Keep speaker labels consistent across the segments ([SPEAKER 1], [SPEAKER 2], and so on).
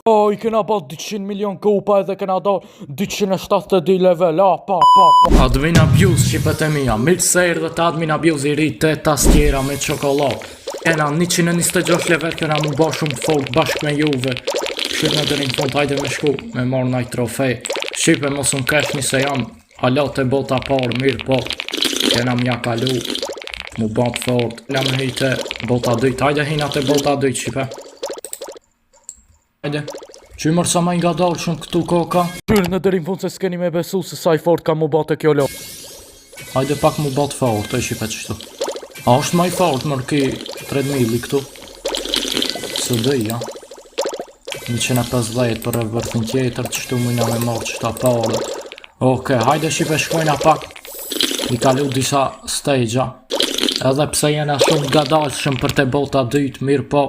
[SPEAKER 1] O, I kena ba 200 milion kupa edhe kena do 272 level, Admin abuse, shqipet e mija, mirë se erdhe të admin abuse I ri 8 tastiera me qokolad. Kena 126 level, kena mu ba shumë folk bashk me juve. Shqip në dërin fund, hajde me shku, me marrë naj trofej. Shqipe mos më kesh një se jam, halat e bota parë, mirë po. Kena mja kalu, mu ba të fort, kena me hejte bota 2, hajde hinat e bota 2, shqipe. Hajde, që mërë sa ma nga dalë shumë këtu koka. Pyrë në dërin fund se s'keni me besu se sa I fort ka mu bate kjo lo. Hajde pak mu bate fort, e shipe qështu. A është ma I fort mërë ki 3000 këtu. Së dhe ja 150 për e vërthin tjetër qështu mujna me marë qështa parët. Oke, hajde shipe shkojna pak. I kalu disa stage-a. Edhe pse jena shumë nga dalë shumë për te bota 2, mirë po.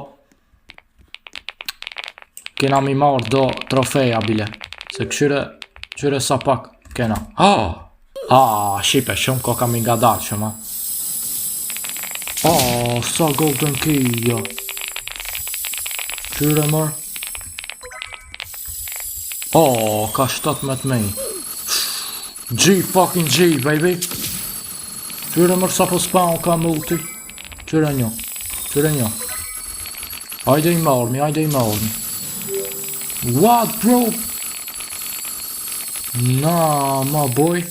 [SPEAKER 1] Kena mi marrë do trofeja bile. Se këshyre sa pak kena. Shqipe shumë ko kam I nga dalë shumë. Sa golden key jo. Këshyre mërë. Ka 17.000. G fucking G baby. Këshyre mërë sa po spawn ka multi. Këshyre njo. Hajde I marrë. What bro? Nah, my boy.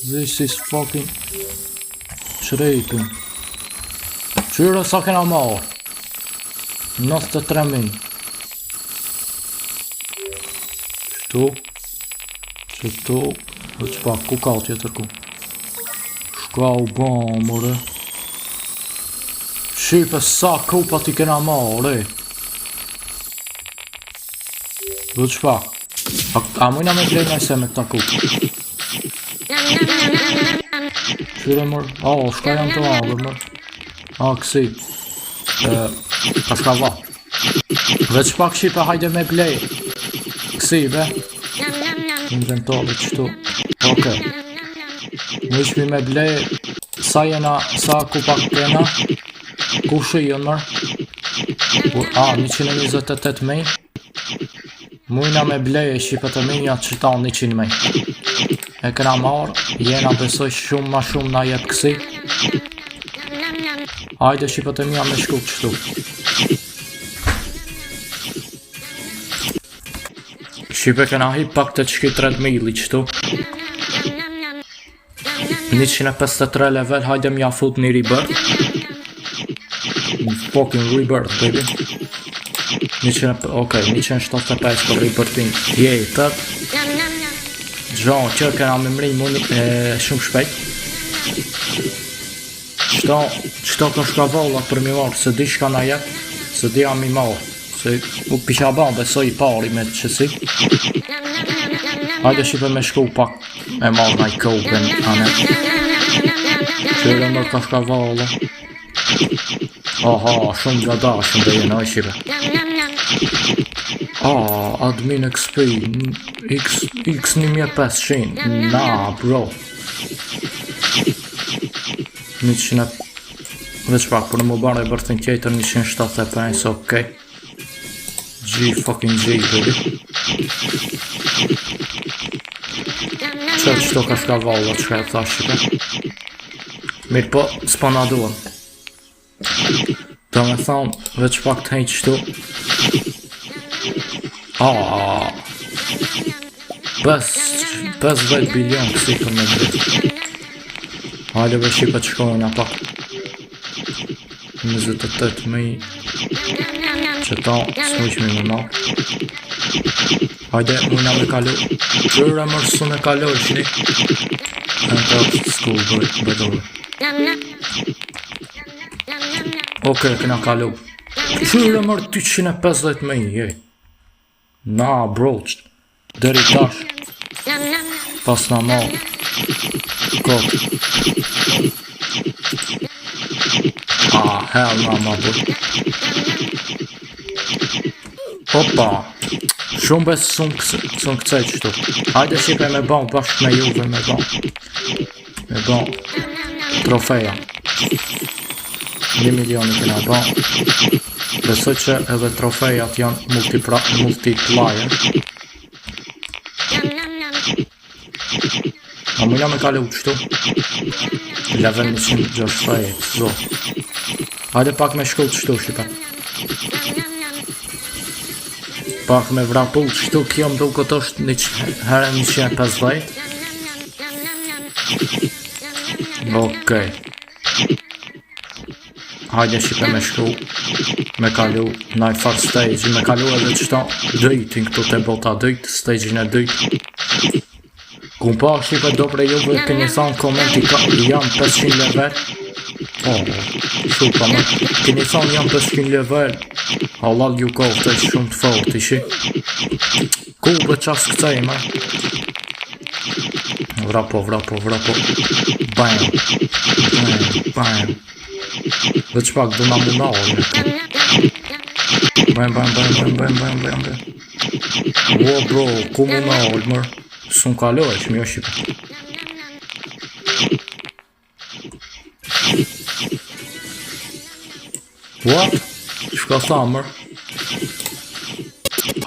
[SPEAKER 1] This is fucking Shrejpin. Qyre sa kena marrë? 93.000. Qëtu Dhe që pak, ku ka o tjetër ku? Shka u ban, more. Shqipe sa kupa ti kena marrë, Dhe që pak? A mujna me blejna I se me këta kupa? Qyre mërë? Shka janë të adër mërë? Kësi. Ka shka va. Dhe që pak shqipe hajde me blej. Kësi be. Inventari qëtu. Oke. Në ishmi me blej. Sa kupa kena? Ku shion mërë? 128.000. Mujna me bleje shqipet e minja që ta 100.000. E këna marë, jena besoj shumë ma shumë na jep kësi. Hajde shqipet e minja me shku qëtu. Shqipe këna hip pak të qki 3000 qëtu. 153 level, hajde mja fut një rebirth. Fucking rebirth, baby. 175 për rebirthin tjetër. Gjon, që kena me mri muni shumë shpejt. Qëto kën shka valla për mi marë, se di shka na jep, se di jam I marë. Se u pisha ban besoj I pari me qësi. Hajde shqipe me shku pak, me marë na I kopen, ane. Qëre mërë ka shka valla. Shumë nga da, shumë dhe jena, shqipe. Admin XP X 1500. Na bro. 100. Dhe që pak për në më barë e bërthin tjetër 175. Okej. G fucking G baby. Qëto ka shka valla që ka e tha shqipe. Mirë po, s'pa na duan. Do me thonë, dhe që pak të hejtë qëtu. 50 bilion kësi këm me dhejtë. Hajde ve shqipe që shkojnë a pak. 28.000. Që ta, s'mujqmi me marë. Hajde, mujna me kalu. Qyre mërë su me kalu shni. Enter school bëdore. Oke, këna kalu. Qyre mërë 250.000, Na, bro, deri tash. Pas na marë. Kot. Hell na, ma bro. Opa. Shumë besë sun këcej qëtu. Hajde shqipe me ban, bashkë me juve me ban. Me ban. Trofeja. 1 milion këna ban. Besoj që edhe trofejat janë multiplayer. A më jam e kalu qëtu? Level 168, zo. Hajde pak me shkull qëtu, shipa. Pak me vrapull qëtu, kjo më duket është herë 150. Okej. Hajde shipe me shku, me kalu naj far stage, me kalu edhe qëta dëjtin këtu të bota dëjt, stage-in e dëjt. Kun pa shipe do prej juve këni thonë komenti jam 500 level. Shupa më, këni thonë jam 500 level. Halal ju kohë shumë të fort ishi. Ku bë qas këcej me? Vrapo. Bam. Dhe që pak dëna mu nalë. Bam. Wo bro, ku mu nalë mërë? Sun kaloj, që mjë shqipe. What? Shka tha mërë?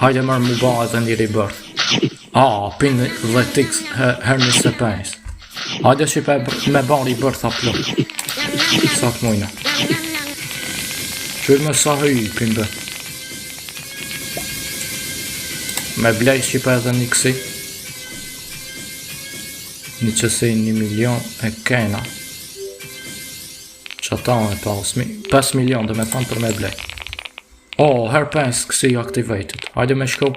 [SPEAKER 1] Hajde mërë mu ba edhe një rebirth. Pin dhe tix her 25. Hajde shqipe me ba rebirth a plot. Sa të mujna. Qërë me sa hypin bë. Me blej shqipe edhe një kësi. Një qësi 1 milion e kena. Që ta me pas 5 milion dhe me thamë për me blej. Her 5 kësi activated. Hajde me shko.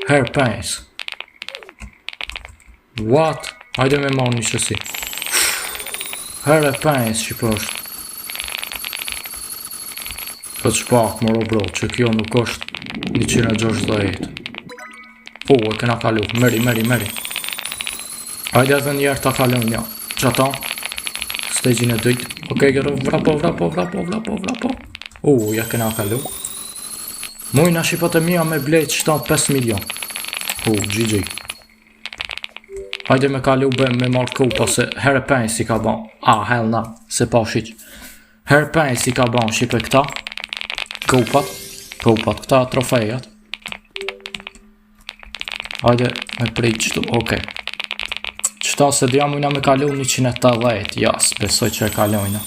[SPEAKER 1] Her 5. What? Hajde me marrë një qësi. Her e 5 që për është. Këtë shpak më robro që kjo nuk është 160. E kena kalu. Meri. Hajde edhe njerë ta kalon një. Që ta? Stage-in e dytë. Okej, vrapo. Ja kena kalu. Mujna shqipat e mija me blejt 5 milion. GG. Hajde me kalu me marrë kupa se herë 5 si ka ban. Hell na, se pa shiq. Herë 5 si ka ban shqipe këta. Kupat, këta trofejat. Hajde me prit qëtu, okej. Qëta se dhja mujna me kalu 180, jas, besoj që e kalojna.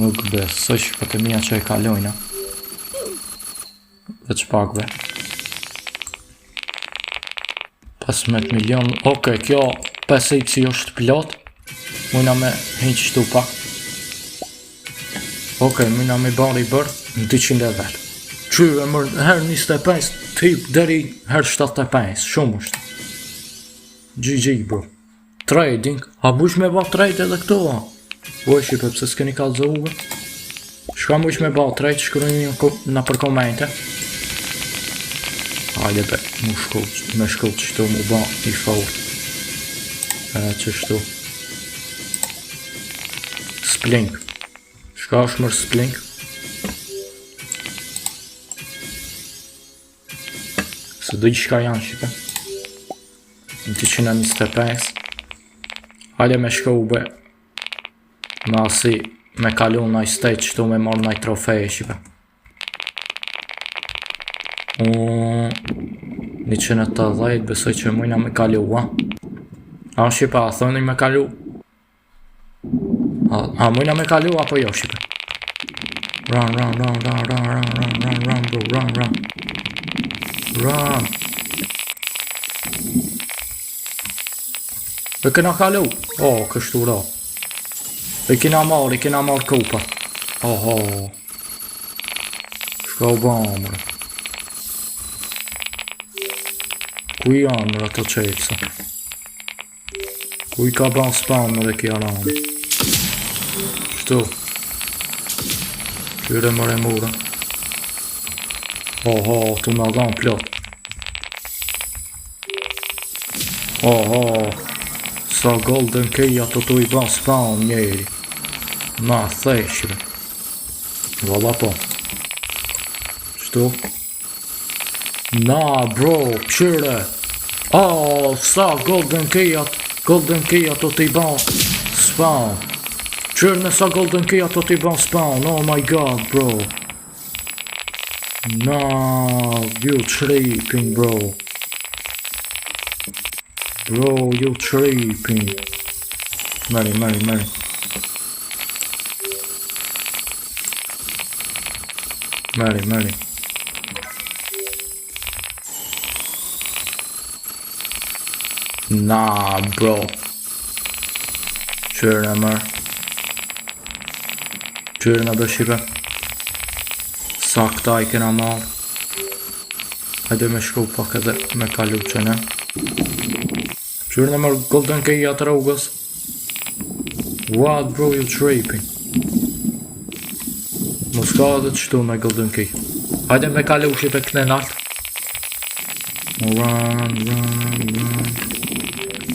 [SPEAKER 1] Nuk besoj që për të mija që e kalojna. Dhe që pakve. 15 milion, okej, kjo 5x është plot. Mujna me hinq qëtu pak. Okej, mujna me bari bërë në 200 level. Qyve mërë herë 25, tip deri herë 75, shumë është. GG bro. Trading, a bush me ba trade edhe këto? Shqipe pëse s'keni kalzohuve? Shka bush me ba trade, shkruajni në për komente. Hajde be, me shkull qëtu mu ba i fort. Qështu. Splink. Shka është mërë splink? Se dhe i shka janë shqipe. 225. Hajde me shku be. Me asi me kalu naj stage qëtu me marrë naj trofeje shqipe. 180 besoj që mujna me kalu, shqipe, a thoni me kalu? Mujna me kalu apo jo shqipe? Run bro, run. E kena kalu, kështu ra. E kena marrë kupa. Shka u ba mërë. Ku i janë mërë ato qelsa? Ku i ka ban spawn më dhe kja ranë? Shtu. Kyre mërë e mura. Tu me adhan plot. Sa golden key ato tu i ban spawn njeri. Ma theshre. Valla po. Shtu. Na bro, pëshire. Sa golden key ato tu i ban spawn. Qërë nësa golden key ato t'i ban spawn, oh my god, bro. No, you tripping, bro. Bro, you tripping. Meri. Meri. Nah, bro. Qërë në mërë. Qërë në bëshipe. Sa këta I kena marrë. Hajde me shku pak edhe me kalu qëne. Qërë në mërë golden key atë rrugës. What bro, you tripping? Mos ka edhe qëtu me golden key. Hajde me kalu shipe këne nartë. Run.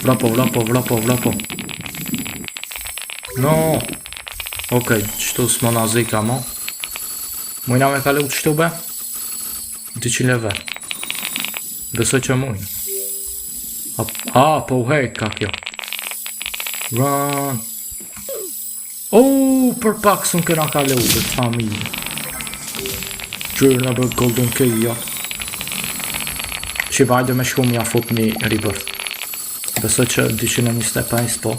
[SPEAKER 1] Vrapo. No. Okej, qëtu s'ma nazika mo. Mujna me kalu qëtu be? 200 level. Besoj që mujnë. Po hek ka kjo. Run. Per pak s'un kena kalu dhe të familje. Qërë në bërë golden key, ja. Që vajde me shku mja fut një rebirth. Besoj që 225 po.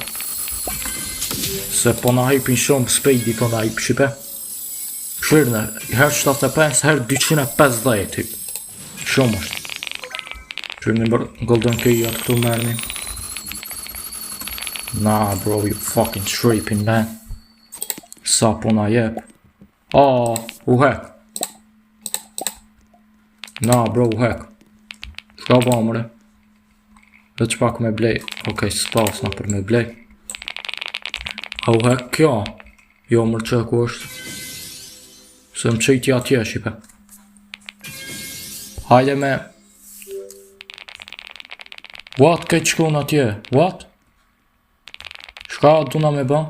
[SPEAKER 1] Se po na hypin shumë spejdi po na hyp shipe. Shirne, her 75, her 250 hyp. Shumë është. Shirne bërë golden key atë këtu mërni. Nah bro, you fucking tripping man. Sa po na jep. U hek. Nah bro, u hek. Shka ba mëre. Dhe që pak me blej. Okej, s'pas na për me blej. U hek kjo. Jo mërë që ku është. Se më qëjti atje shipe. Hajde me. What, kaj qkon atje? What? Shka duna me ba?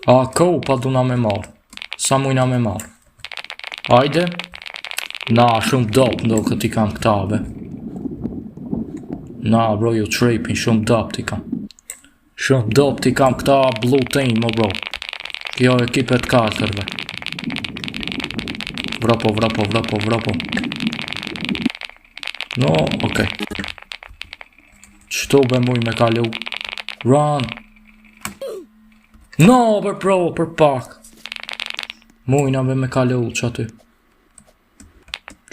[SPEAKER 1] Kau pa duna me marë. Sa mujna me marë. Hajde. Na, shumë dope ndo këti kam këta be. Na bro, you tripping, shumë dope ti kam. Shumë dope ti kam këta blue team, bro. Kjo ekipet 4 be. Vrapo. No, okej. Qëto be muj me kalu. Run. No, për pak. Mujna be me kalu që aty.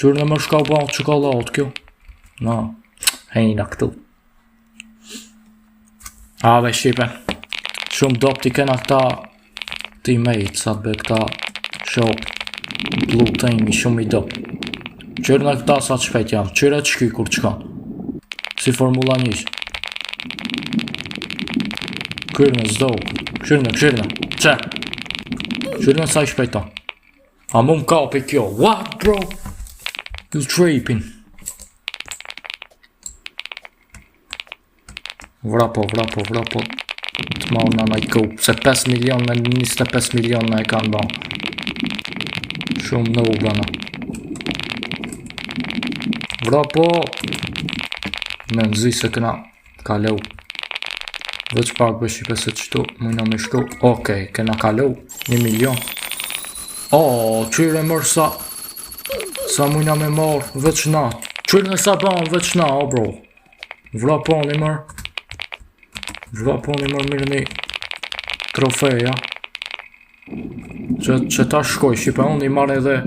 [SPEAKER 1] Qërë në më shka u balë qokolat kjo. No, hejna këtu. Ave shipe. Shumë dop ti kena këta teammates, atë be këta shop. Blue team I shumë I dop. Qërë në këta sa të shpejt jam. Qërë të shky kur qka. Si formula 1. Kërë në zdo. Kërë në. Që? Qërë në sa I shpejta. A mu më kapi kjo. What bro? You tripping. Vrapo. Të ma unë i kup. Se 5 milion me 25 milion me e kanë ba. Shumë në ugana. Vrapo. Me nëzi se këna kalu. Veç pak bëshipe se qëtu. Mujna me shku. Okej, këna kalu. 1 milion. Qyre mërë sa. Sa mujna me marë, veç na. Qërë në sa ban, veç na, bro. Vraponi mërë. Mirë një trofeja. Që ta shkoj, shipe unë I marë edhe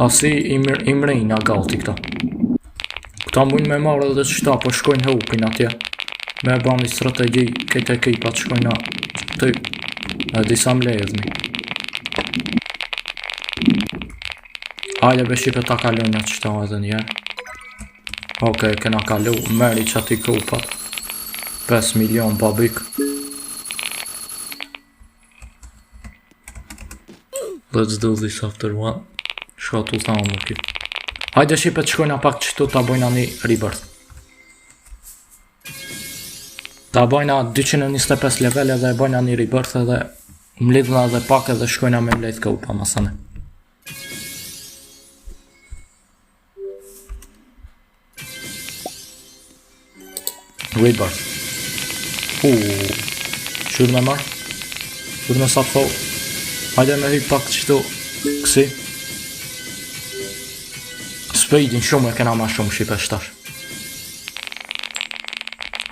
[SPEAKER 1] asi I mrejnë a gati këta. Këta mujnë me marë edhe qëta, po shkojnë hupin atje. Me ban një strategi, këtë ekipat shkojnë aty. E disa mledhni. Hajde be shipe ta kalojnë atë qëta edhe njerë. Okej, kena kalu, meri që ati kupat. 5 milion babik. Let's do this after one. Shka tu tha më ki. Hajde shipe të shkojna pak qëtu ta bojna një rebirth. Ta bojna 225 level edhe bojna një rebirth edhe mlidhna edhe pak edhe shkojna me mledh kupa masane. Rebirth. Qyrë me marë. Qyrë me sa të fort. Hajde me hyp pak qëtu. Kësi. Speedin shumë e kena ma shumë shipe shtash.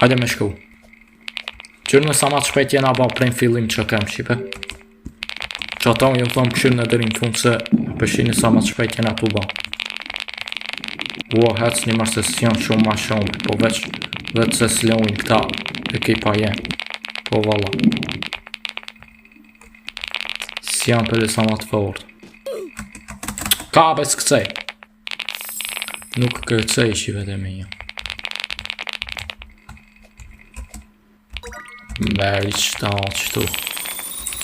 [SPEAKER 1] Hajde me shku. Qyrë me sa ma të shpejt jena ba prejnë fillim që kem shipe. Që ata ju thëmë këshirë në dërin fund se pëshini sa ma të shpejt jena tu ba. Ua, hec një mërë se s'janë shumë ma shumë, po veç se s'lojnë këta ekipa jenë. Po valla. S'janë për e sa ma të fort. Ka bez këcej. Nuk këcej shive dhe me një. Meri qëta qëtu.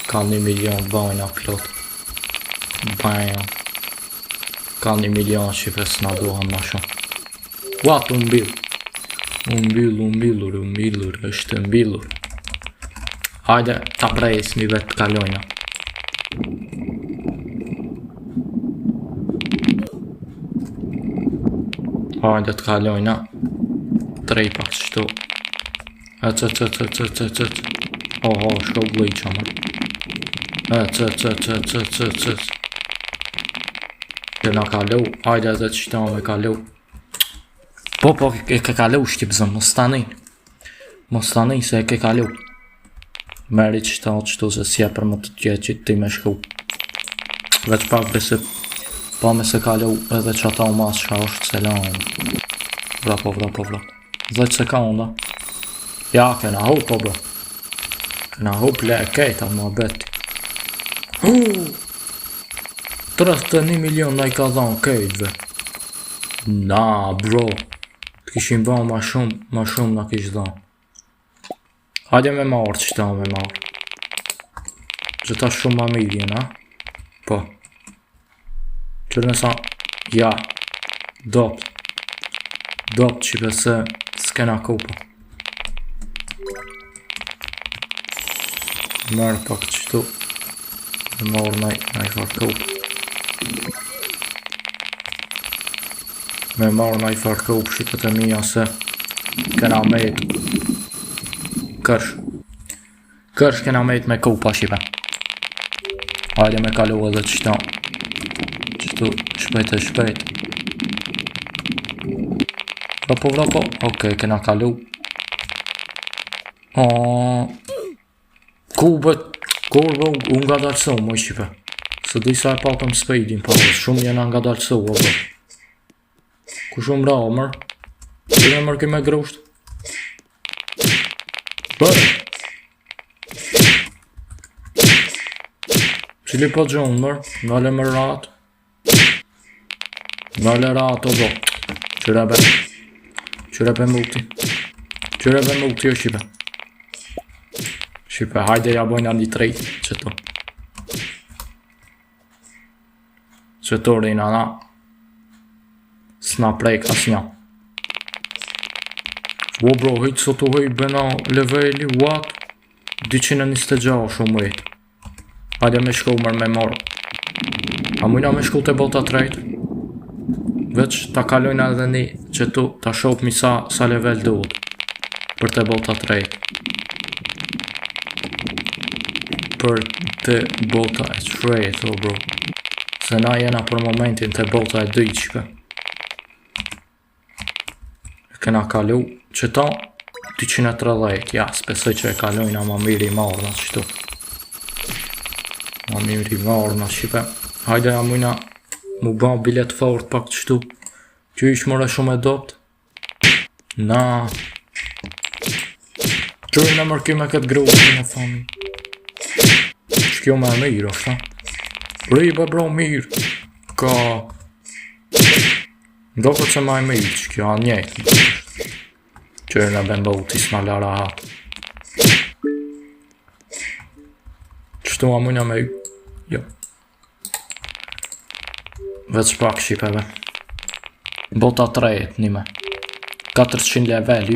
[SPEAKER 1] Ka 1 milion bajna plot. Bajna. Ka 1 milion shive s'na duhan ma shumë. What umbil? Umbilur, është mbilur. Hajde, ta presmi vetë kalojna. Hajde të kalojna. Trej pak qështu. Oho, shko vlej qamër. Kena kalu, hajde edhe qëta me kalu. Po, e ke kalu shtipëzëm, mos tani se e ke kalu. Meri qëtu se s'je për më të tje që ti me shku. Veç pak besi, pa me se kalu edhe që ata u mas qa është selam. Vrapo. 10 sekunda. Ja, kena hup, po bro. Kena hup le e kejta më beti. 31 milion na I ka dhanë kejtve. Na, bro. Të kishim ba ma shumë na kish dhanë. Hajde me marrë qëta me marrë. Gjëta shumë ma mirë jena. Po. Qërë nësa. Ja. Dopt qipe se s'kena kupa. Merë pak qëtu. Me marrë na I farë kupa. Me marrë na I farë kupa shqipet e mija se kena mejt. Kërsh kena mejt me kupa shipe. Hajde me kalu edhe qëta. Qëtu shpejt. Vrapo. Okej, kena kalu. Kurve unë nga dalësu, moj shipe. Se disa e pakëm speedin, po shumë jena nga dalësu, o bro. Ku shumë ra, mërë? Kërë e mërë kime grusht? Bërë! Cili po gjonë, mërë? Nale më ratë? Nale ratë, o bro. Qyrepe multi o shipe. Shipe, hajde ja bojna një trejt, qëto rejna na. S'na prejk as një. O bro, hejtë sot u hejtë bëna leveli, what? 226 shumë hejtë. Hajde me shku mërë me marë. A mujna me shku të bota trejt? Veç ta kalojna edhe një qëtu ta shopmi sa level duhet. Për të bota trejt. Për të bota e trejt, o bro. Se na jena për momentin të bota e dyqpe. Kena kalu qëta 230, ja, spesoj që e kalojna ma mirë I marrë na qëtu. Ma mirë I marrë na shipe. Hajde ja mujna mu ba bilet fort pak qëtu. Që ish mëre shumë e dopt. Na. Qërë në mërkim e këtë grupin e fami. Shkjo me mirë, është. Ribe bro mirë. Ka. Do këtë se maj mirë që kjo anë njëjtë. Qërë në bembotis në lara hatë. Qështu a mujna me ju? Jo. Veç pak shqipeve. Bota 3 nime. 400 level,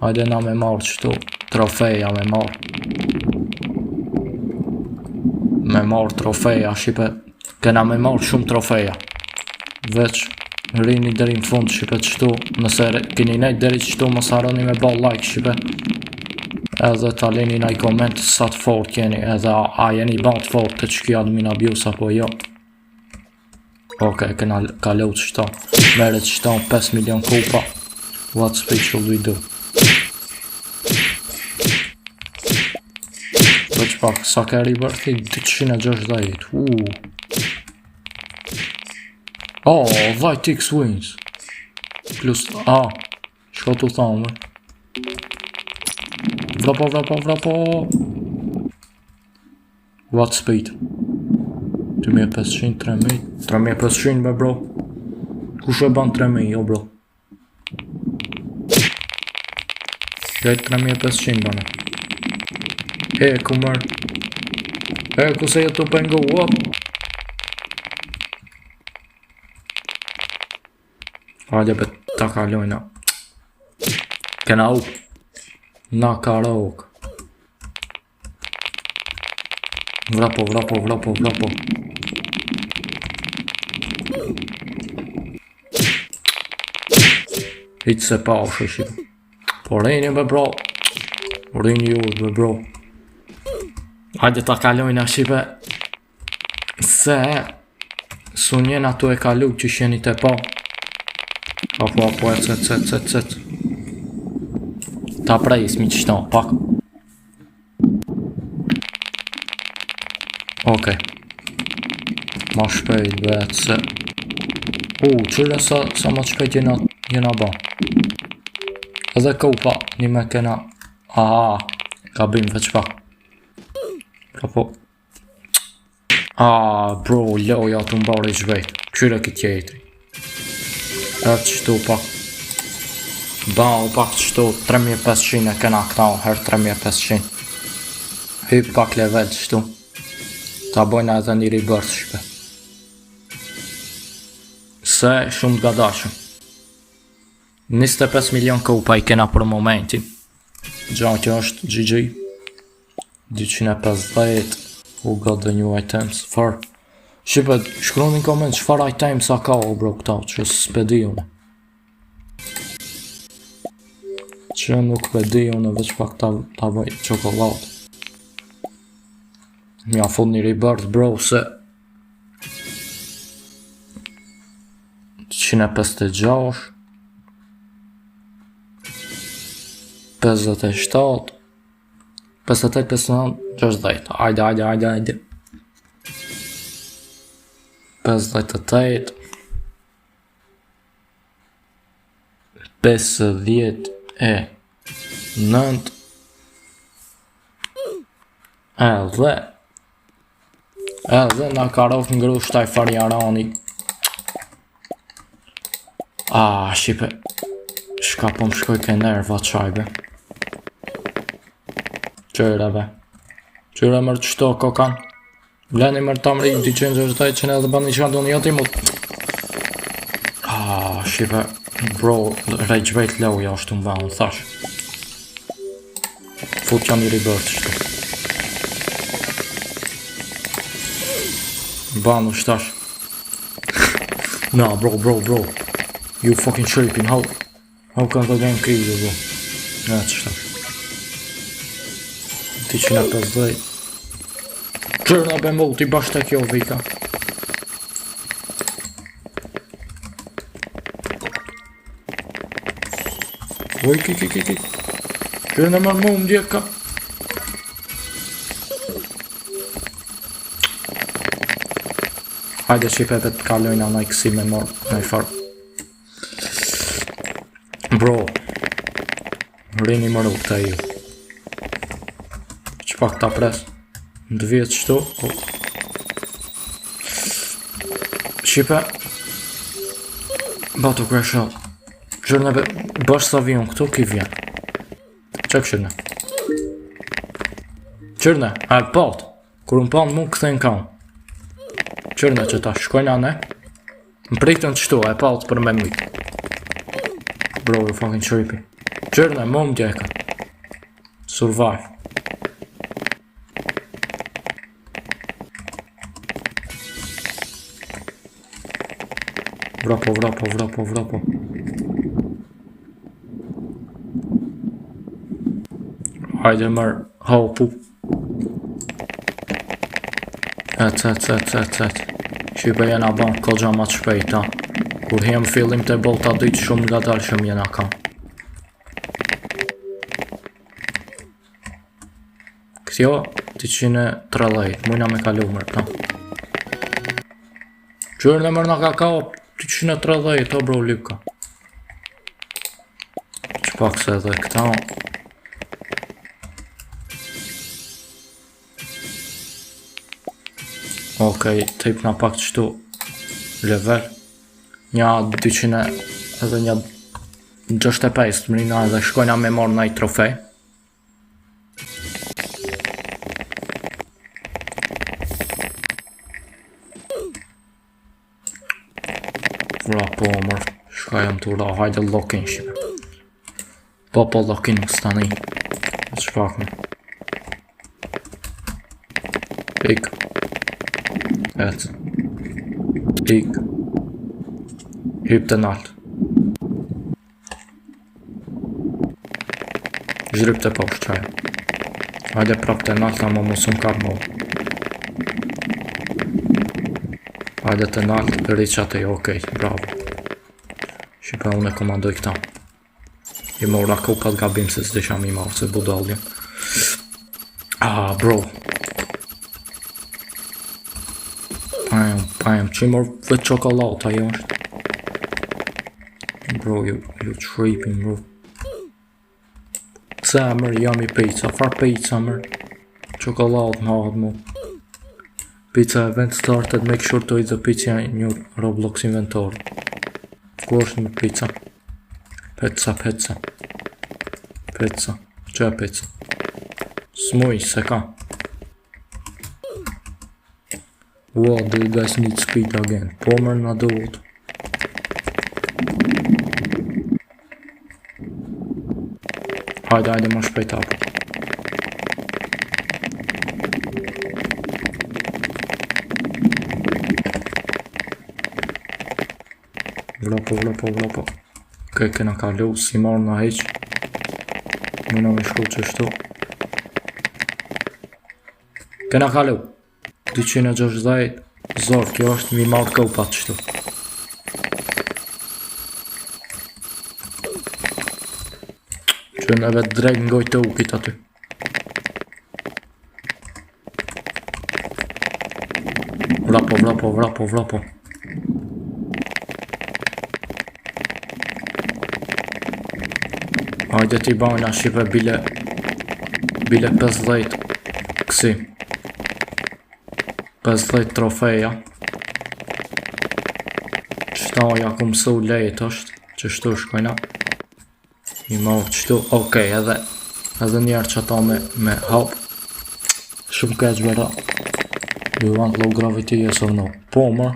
[SPEAKER 1] Hajde na me marrë qëtu. Trofeja me marrë. Me marrë trofeja, shipe. Kena me marrë shumë trofeja. Veç rini deri në fund, shipe qëtu. Nëse keni nejt deri qëtu, mos harroni me ba like, shipe. Edhe ta leni në i koment sa të fort jeni, edhe a jeni ba të fort të që kjo admin abuse apo jo. Okej, këna kalu të shton. Meret shton 5 milion kupa. What special we do? Veç pak, sa ka rebirthi 260. Oh, 10x wins. Plus, shko të thamë. Vrapo. What speed? 2500, 3000. 3500 me bro. Kush e ban 3000, jo bro. Gajt 3500 bane. Ku mërë. Ku se jetu pengu, what? Hajde bet ta kalojna. Kena u. Na karok. Vrapo. Hitë se pa o shëshim. Po rinjë me bro. Rinjë ju me bro. Hajde ta kalojna shipe. Se sun jena tu e kalu që shjeni te pa. Apo e cet. Ta prejs mi qështon, pak. Okej. Ma shpejt vetë se... qyre sa ma shpejt jena ba. Edhe kupa, një me kena... Gabim veç pak. Apo... bro, loja të mbari shvejt. Qyre këtë jetri. Herë qështu pak. Pak qështu 3500 e kena këta, herë 3500. Hyp pak level qështu. Ta bojna edhe një rebirth shpe. Se shumë gadashëm. 25 milion kupa i kena për momentin. Gjanë që është GG. 250. Who got the new items? Shqipe, shkroni në koment qëfar items a ka o bro këta, që s'pedi unë. Që nuk pedi unë, veç pak ta bëj qokolat. Mja fund një rebirth bro se 156 57 58, 59, 60. Ajde 58 59 edhe na karov ngru shtaj farjarani. Shqipe. Shka po më shkoj ke nerva qajbe. Qyre mërë qëto kokan. Bleni mërë tam ri 260 që ne dhe bani që ando një jati mu. Shqipe. Bro, rejq vejt leuja është më vanë, thash. Fut që një rebirth shtu. Banu shtash. Nah, bro. You fucking tripping. How can the game kill you, bro? Ja, shtash. Ti që nga 50. Qërna be multi bashkë të kjo vika. Oj, ki. Qërna mërë mu më djeka. Hajde shqipe të kalojnë ana i kësi me morë në i farë. Bro, rini më rukë të ju. Që pak ta pres. Në të vjetë qëtu. Shqipe. Batu kresho. Qërne bësh sa vion këtu ki vjen. Qek qërne? Qërne, pat. Kur më panë mu këthejnë kam. Qërne që ta shkojnë ane. Më pritën qëtu, pat për me mik. Bro, you fucking trippy. Qërne, mu më djeka. Survive. Vrapo. Hajde mërë, hopu. Et. Shqipe jena ban kogja ma të shpejta. Kur jem fillim të bota dytë shumë nga dalë shumë jena kam. Këtjo, 230, mujna me kalu mërë, ta. Qërë në mërë nga kakao, 230, o bro Luka. Që pak se edhe këta. Okej, tejp na pak qëtu level. Nja 200 edhe nja 65 mrina edhe shkojna me marrë na i trofej. Vra po mërë, shka jam të ura, hajde lokin shqipe. Po lokin më stani. Që pak me. Pik. Et. Pik. Hyp të nalt. Zhryp të poshtë qaj. Hajde prap të nalt, ama mos më kap më. Hajde të nalt, rriqat e okej, bravo. Shqipa unë e komandoj këta. I mora kupat gabim se s'disha mi marë, se budalje. Bro. Pajem, që i morë vetë çokolata, jo është. Bro, you tripping, bro. Se mërë, jam i pizza, far pizza mërë. Çokolat më hadë mu. Pizza event started, make sure to eat the pizza in your Roblox inventory. Ku është në pizza? Pizza. Që e pizza? Smuj, se ka. What do you guys need speed again? Po mërë në duhet. Hajde më shpejt apo. Vlapo. Okej, kena kalu, si marrë në heq. Mëna me shku qështu. Kena kalu. 260 zorë, kjo është mi marrë kaupat qështu. Që në vetë drejt ngoj të ukit aty. Vrapo. Hajde t'i bajna shqipe bile 50 kësi. 50 trofeja. Qëtaja ku mësu lejt është. Qështu shkojna. I marrë qështu. Okej, edhe njerë që ata me hap. Shumë keq vera. Do you want low gravity, yes or no? Po më.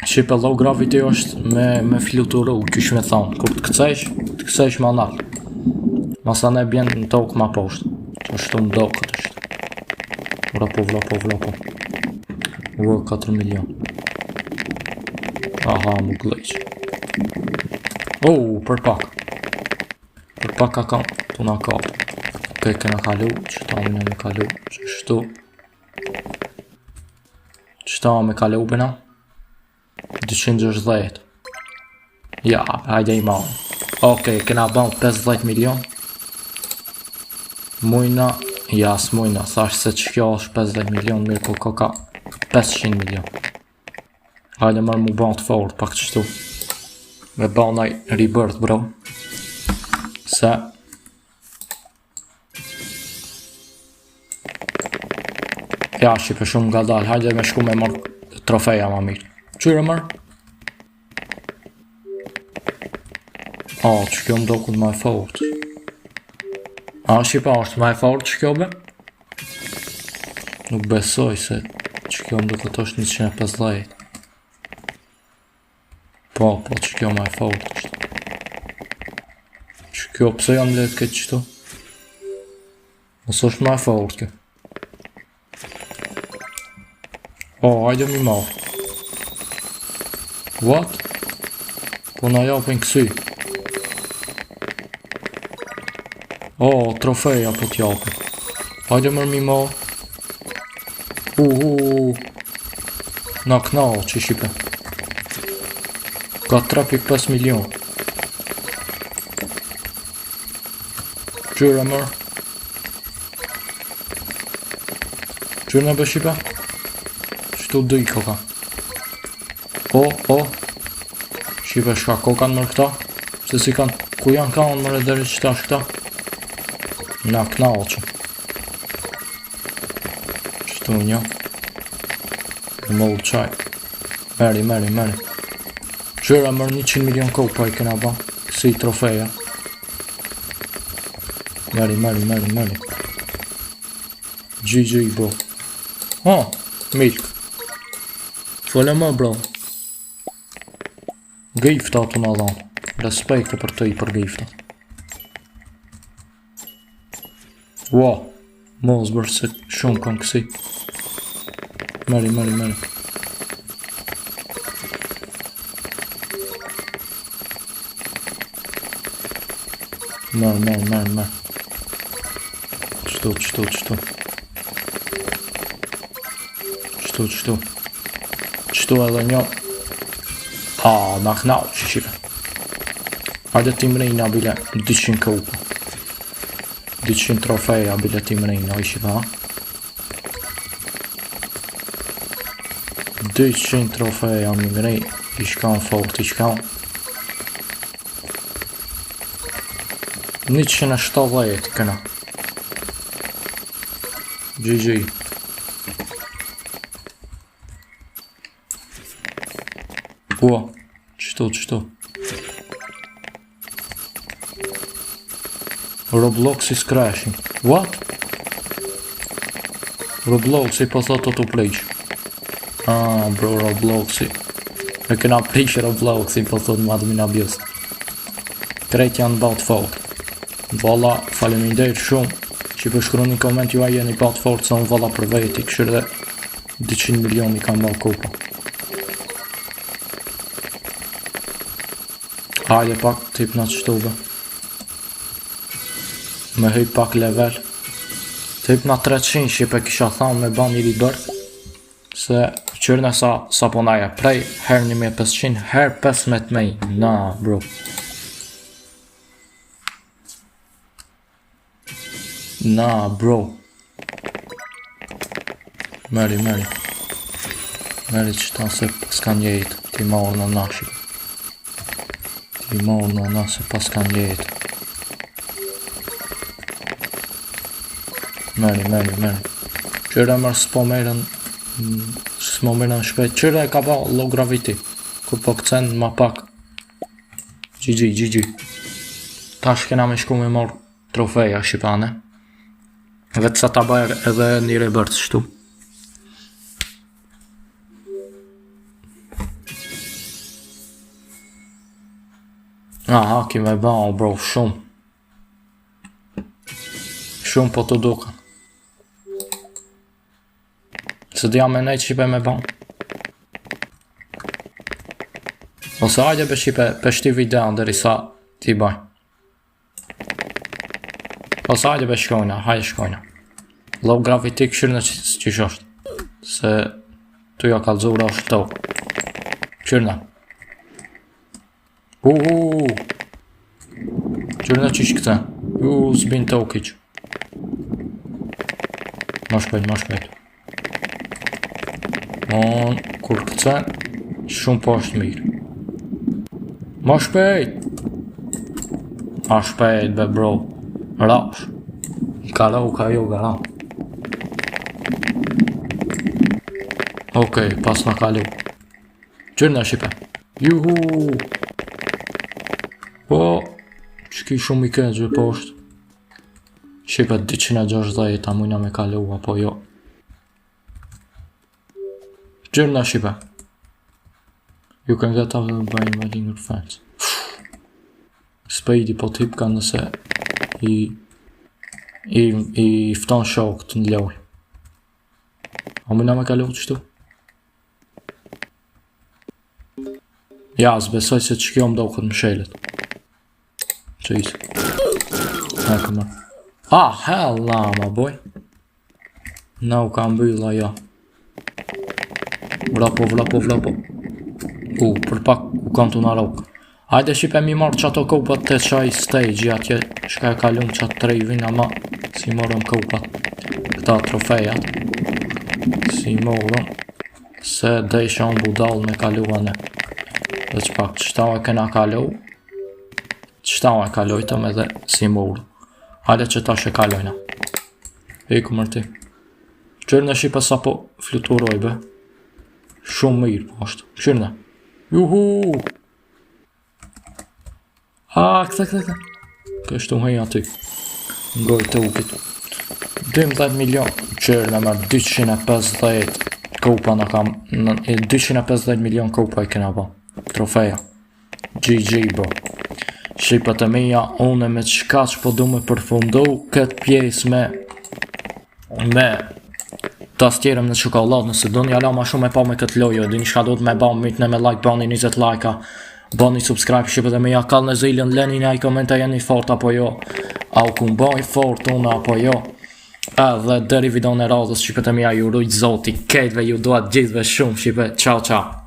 [SPEAKER 1] Shqipe low gravity është me fluturu, kysh me thonë. Kur të këcesh ma nalë. Masa ne bjen në tokë ma poshtë. Qështu më do këtë është. Vrapo. 4 milion. Aha, më glejq. Për pak. Për pak ka kam, tu na kap. Okej, kena kalu, qëta me kalu, qështu. Qëta me kalu bëna? 260. Ja, hajde i marrë. Okej, kena ban 50 milion. Mujna, ja s'mujna, thash se që kjo është 50 milion, mirë ko ka 500 milion. Hajde mërë mu ban të fort, pak qështu. Me banaj rebirth, bro. Se ja, shqipe shumë nga dalë, hajde me shku me mërë trofeja ma mirë. Qyre mërë? Që kjo më do këtë ma e fort. Shqipa është ma e fort që kjo be? Nuk besoj se që kjo më do këtë është 150. Po, që kjo ma e fort është. Që kjo pëse jam letë këtë qëto? Nësë është ma e fort kjo. Hajde mi marrë. What? Po na japin kësy. Oh, trofeja po t'japi. Hajde mërë mi mo. Na knall që shipe. Ka 3.5 milion. Gjyre mërë. Gjyre në bëshipe. Qëtu dëj koka. Shipe shka kokan mërë këta. Se si kanë. Ku janë kanë mërë edhe qëta shkëta. Na knall që. Qëtu një. Mollë qaj. Meri. Gjyre mërë 100 milion kopa i kena ba. Si trofeja. Meri. GG bro. Milk. Fole më bro. Gifta të në dhanë. Respekte për të i për gifta. Mos bërë se shumë kanë kësi. Meri. Meri. Qëtu edhe një. Na knall që shive. Hajde ti mrejna bile 200 kopa. 200 trofeja bile ti mrejna i shive, ha? 200 trofeja mi mrej. I shkan fort, i shkan. 170 këna. GG. Qëto. Roblox is crashing. What? Roblox i po thot të plejsh. Bro, Roblox i. Me këna plejsh Roblox i po thot më admin abuse. Krejt janë bat fort. Valla, faleminderit shumë që përshkru një koment ju a jeni bat fort sa unë valla për veti, këshirë dhe 200 milion i kam bal kopa. Hajde pak, tip në të shtube. Me hyp pak level. Tip në 300 shipe kisha thamë me ban një liber. Se qërë sa ponaja prej, her 1500, her 15.000. Na, bro. Na, bro. Meri. Meri që ta se pas kanë jetë. Ti marrë në nashi. Ti marrë në nashi se pas kanë jetë. Meri. Qëre mërë s'po merën. S'mo merën shpejt. Qëre e ka ba low gravity. Kur po këcen ma pak. GG. Tash kena me shku me marrë trofeja shqipane. Vetë sa ta bajrë edhe një rebërtë shtu. Haki me ba, bro, shumë. Shumë po të duken. Se dhja me nejtë shipe me ba. Ose hajde be shipe, peshti video ndër i sa ti baj. Ose hajde be shkojna, shkojna. Low gravity këshirë në qësh është. Se tu ja ka zura është to. Këshirë në. Këshirë në qësh këta. S'bin to kiq. Ma shpejt. Kur këta, shumë po është mirë. Ma shpejt be bro. Rash. Ka jo gara. Okej, pas na kalu. Qërë në shipe. Juhu. Qëki shumë i keqë poshtë. Shipe 260 a mujna me kalu, apo jo. Qërë në shipe. You can get out by inviting your friends. Spejdi po tip ka nëse i fton shok të ndloj. A mëna me kalu qështu? Ja, zbesoj se që kjo më do këtë mshelet. Që isë. Këmër. Ah, hella ma boj. Na u ka mbyll ajo. Vrapo. Për pak u kam të narok. Hajde shipe mi marrë që ato kopat të qaj stage atje. Shka e kalum që atë trejvin, ama si morëm kopat. Këta trofejat. Si morëm. Se dhe isha unë budal me kaluane. Dhe që pak, qëta e kena kalu. Qëta e kalojtëm edhe si morëm. Hajde që ta shë kalojna. Iku mërti. Qërë në shipe sa po fluturoj be. Shumë mirë po është. Qërë në. Juhu! Këta. Kështu hej aty. Ngoj të ukit. 12 milion. Qërë në mërë 250 kopa në kam. 250 milion kopa i kena ba. Trofeja. GG bro. Shqipët e mija, une me qka që po du me përfundu këtë pjesë me tastjerëm në çokoladë. Nëse do një ala ma shumë e pa me këtë lojo, di një shka do të me ba mitne me like, bani 20 like-a, bani subscribe, shqipët e mija, kall në zilën, leni një komenta jeni fort apo jo, a u kun baj fort unë apo jo. Edhe deri video në radhës, shqipët e mija, ju rujt zoti, ketve ju doat gjithve shumë, shqipët, ciao.